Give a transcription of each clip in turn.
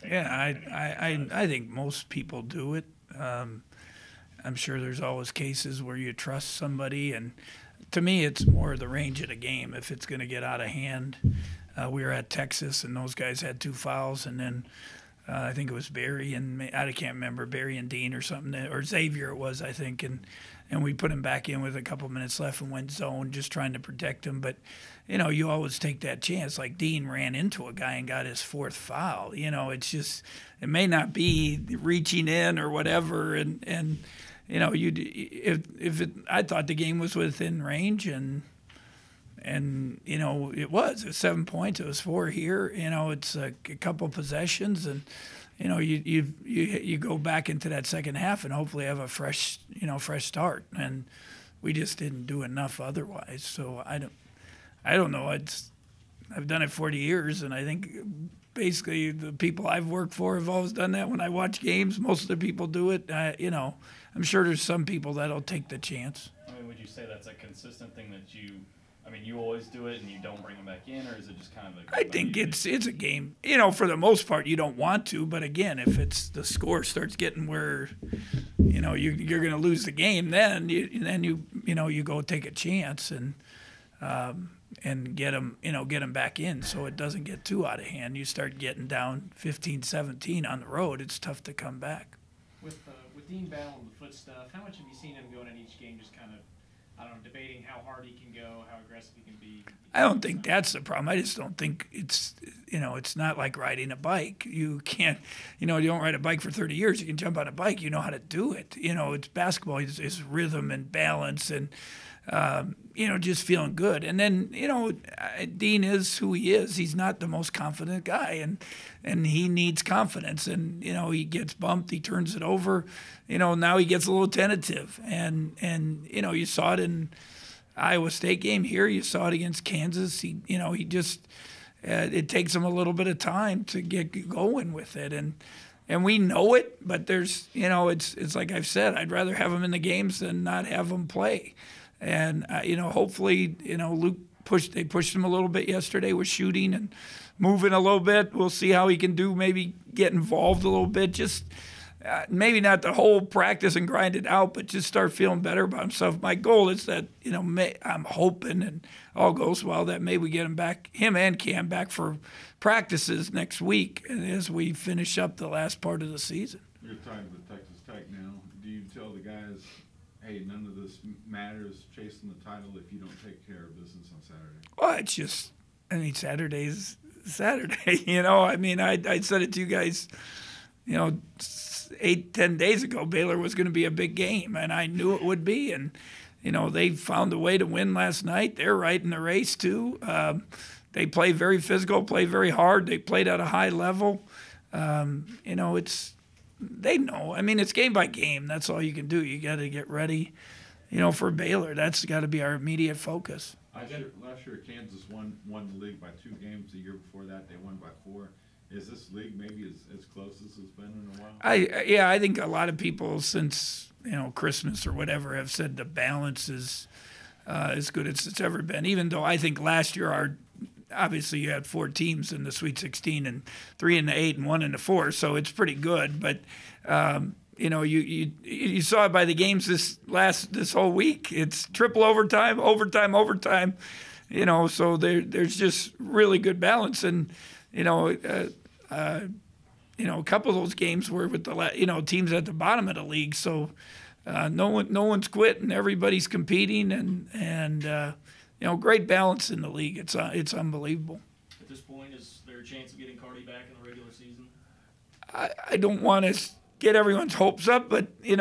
Yeah, I think most people do it. I'm sure there's always cases where you trust somebody, and to me, it's more the range of the game. If it's going to get out of hand, we were at Texas, and those guys had 2 fouls, and then I think it was Barry and I can't remember, Barry and Dean or something, or Xavier it was, I think, and we put him back in with a couple minutes left and went zone, just trying to protect him. But you always take that chance. Like Dean ran into a guy and got his 4th foul. It's just, it may not be reaching in or whatever, and I thought the game was within range, and it was 7 points. It was 4 here. It's a couple possessions, and you go back into that second half and hopefully have a fresh start. And we just didn't do enough otherwise. So I don't know. I've done it 40 years, and I think basically the people I've worked for have always done that. When I watch games, most of the people do it. I'm sure there's some people that'll take the chance. I mean, would you say that's a consistent thing that you always do it and you don't bring them back in, or is it just kind of I think it's a game. For the most part, you don't want to, but again, if it's the score starts getting where, you're going to lose the game, then you go take a chance and get them back in, so it doesn't get too out of hand. You start getting down 15-17 on the road, it's tough to come back. With Dean battling the foot stuff, how much have you seen him going in each game, just kind of, debating how hard he can go, how aggressive he can be? I don't think that's the problem. I just don't think it's not like riding a bike. You can't, you don't ride a bike for 30 years. You can jump on a bike. You know how to do it. It's basketball. It's rhythm and balance and, just feeling good. And then, Dean is who he is. He's not the most confident guy, and he needs confidence. And, he gets bumped. He turns it over. Now he gets a little tentative. And you saw it in Iowa State game here. You saw it against Kansas. He just it takes him a little bit of time to get going with it, and we know it. But there's it's like I've said, I'd rather have him in the games than not have him play. And hopefully Luke pushed him a little bit yesterday with shooting and moving a little bit. We'll see how he can do. Maybe get involved a little bit. Just maybe not the whole practice and grind it out, but just start feeling better about himself. My goal is that, I'm hoping, and all goes well, that maybe we get him and Cam back for practices next week as we finish up the last part of the season. You're talking to Texas Tech now. Do you tell the guys, hey, none of this matters chasing the title if you don't take care of business on Saturday? Well, it's just, Saturday's Saturday. I said it to you guys, 8-10 days ago, Baylor was going to be a big game, and I knew it would be. And they found a way to win last night. They're right in the race too. They play very physical, play very hard. They played at a high level. They know. It's game by game. That's all you can do. You got to get ready, for Baylor. That's got to be our immediate focus. Last year, Kansas won the league by 2 games. The year before that, they won by 4. Is this league maybe as close as it's been in a while? I think a lot of people since Christmas or whatever have said the balance is as good as it's ever been. Even though I think last year obviously you had 4 teams in the Sweet 16 and 3 in the 8 and 1 in the 4, so it's pretty good. But you saw it by the games this whole week. It's triple overtime. So there's just really good balance. And a couple of those games were with the teams at the bottom of the league. So no one's quitting. Everybody's competing, and great balance in the league. It's unbelievable. At this point, is there a chance of getting Cardi back in the regular season? I don't want to get everyone's hopes up, but he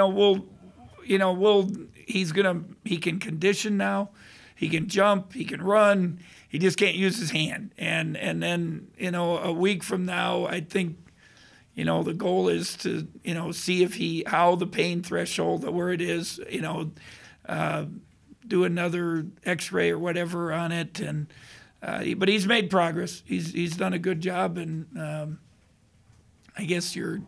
can condition now. He can jump. He can run. He just can't use his hand. And then, a week from now, I think, the goal is to, see how the pain threshold, where it is, do another X-ray or whatever on it. And but he's made progress. He's done a good job. And I guess your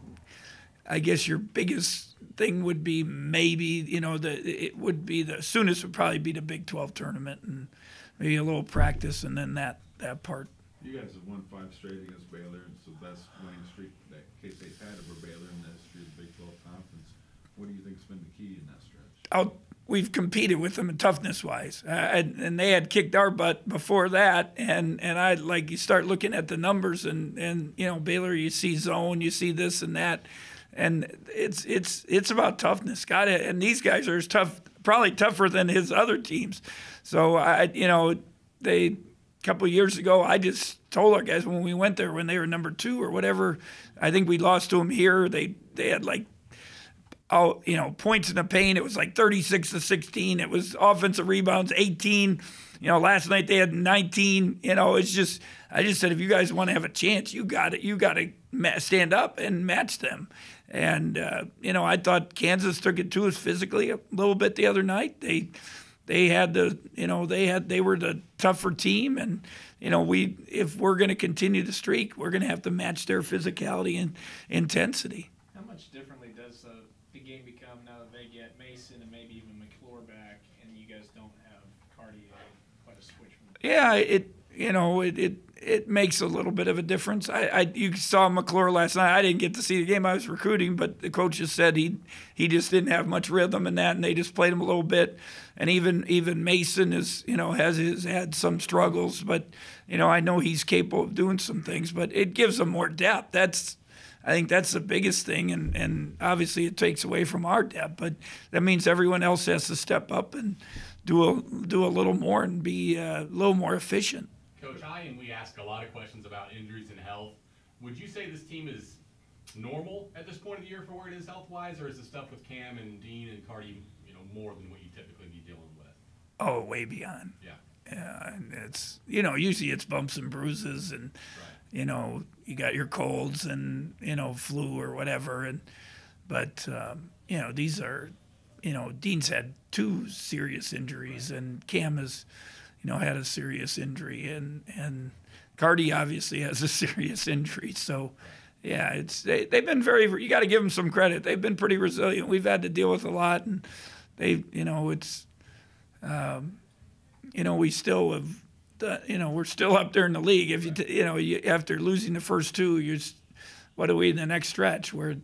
biggest thing would be maybe, it would be the soonest would probably be the Big 12 tournament and maybe a little practice and then that part. You guys have won 5 straight against Baylor. It's the best winning streak that K-State's had over Baylor in the history of the Big 12 Conference. What do you think's been the key in that stretch? We've competed with them toughness-wise, and they had kicked our butt before that. And I like you start looking at the numbers, and you know Baylor, you see zone, you see this and that, and it's about toughness. Got it. And these guys are as tough, probably tougher than his other teams. So a couple of years ago, I just told our guys when we went there when they were number 2 or whatever, I think we lost to them here. They had like, points in the paint. It was like 36-16. It was offensive rebounds 18. Last night they had 19. It's just I just said if you guys want to have a chance, you got to stand up and match them. And I thought Kansas took it to us physically a little bit the other night. They had they were the tougher team, and if we're going to continue the streak, we're going to have to match their physicality and intensity. How much differently does the game become now that they get Mason and maybe even McClure back, and you guys don't have Cartier? Quite a switch from it makes a little bit of a difference. You saw McClure last night. I didn't get to see the game. I was recruiting, but the coach just said he just didn't have much rhythm in that, and they just played him a little bit. And even Mason is has had some struggles, but I know he's capable of doing some things. But it gives them more depth. I think that's the biggest thing, and obviously it takes away from our depth. But that means everyone else has to step up and do a little more and be a little more efficient. Coach, we ask a lot of questions about injuries and health. Would you say this team is normal at this point of the year for where it is health-wise, or is the stuff with Cam and Dean and Cardi, more than what you typically be dealing with? Oh, way beyond. Yeah, and it's usually it's bumps and bruises, and right. You got your colds and flu or whatever, but these are Dean's had 2 serious injuries, and Cam has had a serious injury, and Cardi obviously has a serious injury. So, yeah, they've been you got to give them some credit. They've been pretty resilient. We've had to deal with a lot, and we still have, we're still up there in the league. If you after losing the first 2, what are we in the next stretch? We're 11-2.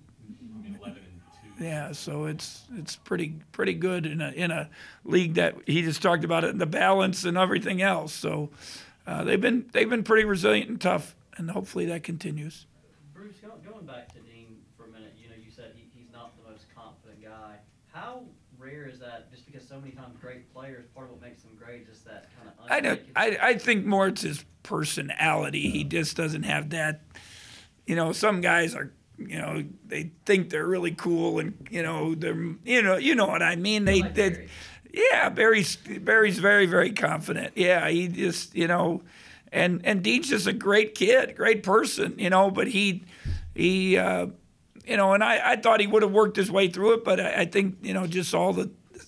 Yeah, so it's pretty good in a league that he just talked about it, and the balance and everything else. So they've been pretty resilient and tough, and hopefully that continues. Bruce, going back to Dean for a minute, you said he's not the most confident guy. How rare is that? Just because so many times great players, part of what makes them great, just that kind of. I think more it's his personality. He just doesn't have that. Some guys are. They think they're really cool, and they're what I mean. Barry's very, very confident. Yeah, he just and Dean's just a great kid, great person, but he and I thought he would have worked his way through it, but I think just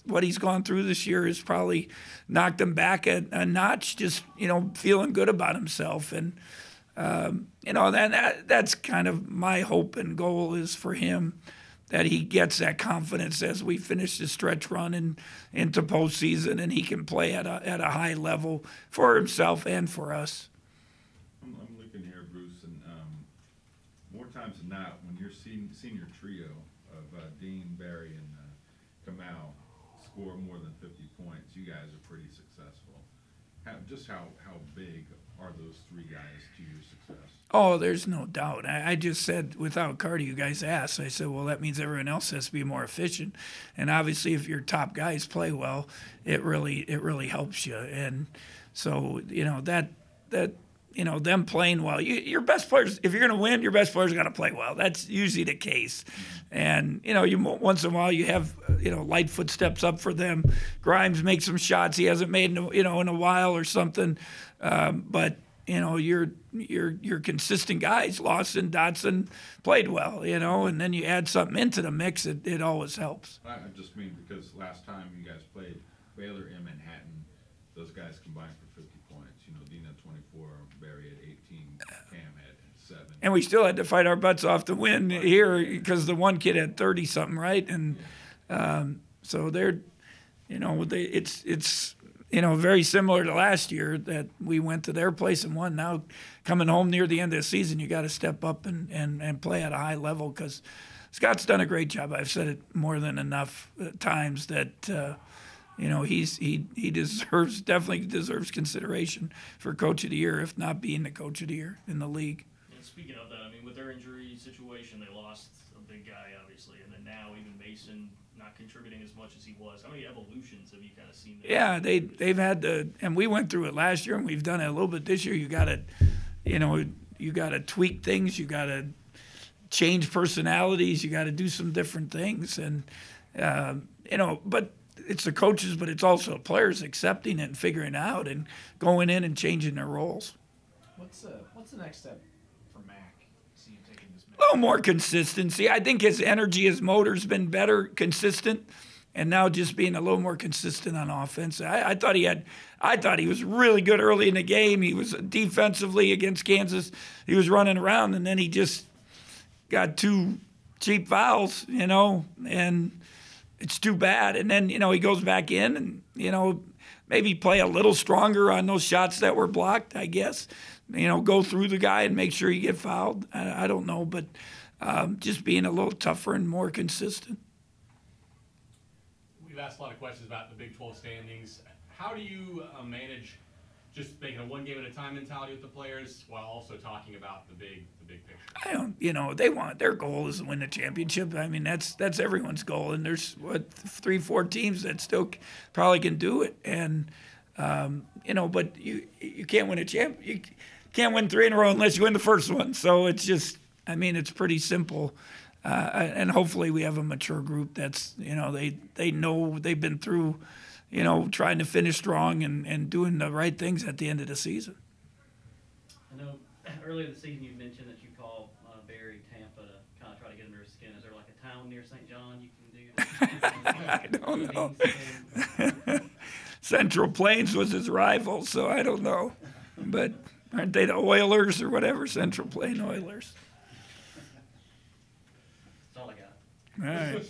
what he's gone through this year has probably knocked him back a notch. Just feeling good about himself, and that's kind of my hope and goal is for him, that he gets that confidence as we finish the stretch run and into postseason, and he can play at a high level for himself and for us. I'm looking here, Bruce, and more times than not, when your senior trio of Dean, Barry, and Kamau score more than 50 points, you guys are pretty successful. How big are those 3 guys to your success? Oh, there's no doubt. I just said without Cardi, you guys asked. I said, well, that means everyone else has to be more efficient. And obviously, if your top guys play well, it really helps you. And so them playing well. Your best players, if you're going to win, your best players got to play well. That's usually the case. And once in a while you have light footsteps up for them. Grimes makes some shots he hasn't made in a while or something. But your consistent guys, Lawson, Dotson, played well. And then you add something into the mix, it always helps. I just mean because last time you guys played Baylor in Manhattan, those guys combined for 50 points. Dean had 24, Barry had 18, Cam had 7. And we still had to fight our butts off to win here because the one kid had 30-something, right? And so they're, it's very similar to last year that we went to their place and won. Now coming home near the end of the season, you got to step up and play at a high level because Scott's done a great job. I've said it more than enough times that he definitely deserves consideration for Coach of the Year, if not being the Coach of the Year in the league. And speaking of that, I mean, with their injury situation, they lost a big guy, obviously, and then now even Mason not contributing as much as he was. How many evolutions have you kind of seen there? Yeah, they've had and we went through it last year, and we've done it a little bit this year. You got to tweak things. You got to change personalities. You got to do some different things, and but it's the coaches, but it's also the players accepting it and figuring it out and going in and changing their roles. What's the next step for Mac? See him taking this. A little more consistency. I think his energy, his motor's been better, consistent, and now just being a little more consistent on offense. I thought he was really good early in the game. He was defensively against Kansas. He was running around, and then he just got 2 cheap fouls, and it's too bad. And then, he goes back in and, maybe play a little stronger on those shots that were blocked, I guess. Go through the guy and make sure you get fouled. I don't know, but just being a little tougher and more consistent. We've asked a lot of questions about the Big 12 standings. How do you manage just making a one game at a time mentality with the players while also talking about the big picture? Their goal is to win the championship. I mean, that's everyone's goal, and there's 3-4 teams that still probably can do it, and but you can't win you can't win 3 in a row unless you win the first one. So it's just, it's pretty simple, and hopefully we have a mature group that's they know they've been through, trying to finish strong and doing the right things at the end of the season. I know earlier this season you mentioned that you called Barry, Tampa to kind of try to get under his skin. Is there like a town near St. John you can do? I don't know. Central Plains was his rival, so I don't know. But aren't they the Oilers or whatever? Central Plain Oilers. That's all I got. All right.